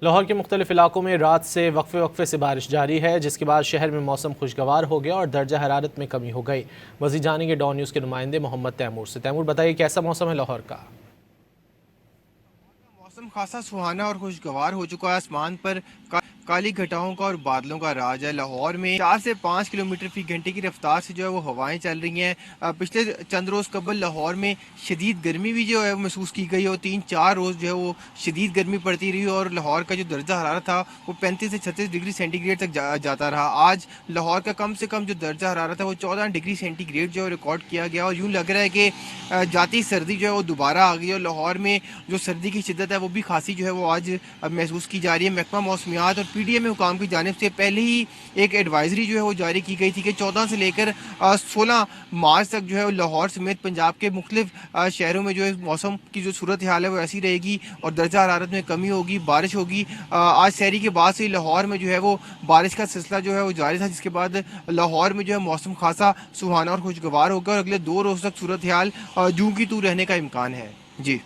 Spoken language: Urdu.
لاہور کے مختلف علاقوں میں رات سے وقفے سے بارش جاری ہے، جس کے بعد شہر میں موسم خوشگوار ہو گیا اور درجہ حرارت میں کمی ہو گئی۔ مزید جانیں گے ڈان نیوز کے نمائندے محمد تیمور سے۔ تیمور بتائیے کیسا موسم ہے لاہور کا؟ موسم خاصا سہانا اور خوشگوار ہو چکا ہے۔ آسمان پر کالی گھٹاؤں کا اور بادلوں کا راج ہے۔ لاہور میں 4 سے 5 کلومیٹر فی گھنٹے کی رفتار سے جو ہے وہ ہوائیں چل رہی ہیں۔ پچھلے چند روز قبل لاہور میں شدید گرمی بھی جو ہے وہ محسوس کی گئی اور 3-4 روز جو ہے وہ شدید گرمی پڑتی رہی اور لاہور کا جو درجہ حرارت تھا وہ 35 سے 36 ڈگری سینٹی گریڈ تک جاتا رہا۔ آج لاہور کا کم سے کم جو درجہ حرارت ہے وہ 14 ڈگری سینٹی گریڈ جو ہے ریکارڈ کیا گیا اور یوں لگ رہا ہے کہ جاتی سردی جو ہے وہ دوبارہ آ گئی اور لاہور میں جو سردی کی شدت ہے وہ بھی خاصی جو ہے وہ آج محسوس کی جا رہی ہے۔ محکمہ موسمیات اور پی ڈی ایم حکام کی جانب سے پہلے ہی ایک ایڈوائزری جو ہے وہ جاری کی گئی تھی کہ 14 سے لے کر 16 مارچ تک جو ہے لاہور سمیت پنجاب کے مختلف شہروں میں جو ہے موسم کی جو صورتحال ہے وہ ایسی رہے گی اور درجہ حرارت میں کمی ہوگی، بارش ہوگی۔ آج سحری کے بعد سے لاہور میں جو ہے وہ بارش کا سلسلہ جو ہے وہ جاری تھا، جس کے بعد لاہور میں جو ہے موسم خاصا سہانا اور خوشگوار ہوگا اور اگلے 2 روز تک صورتحال جوں کی توں رہنے کا امکان ہے۔ جی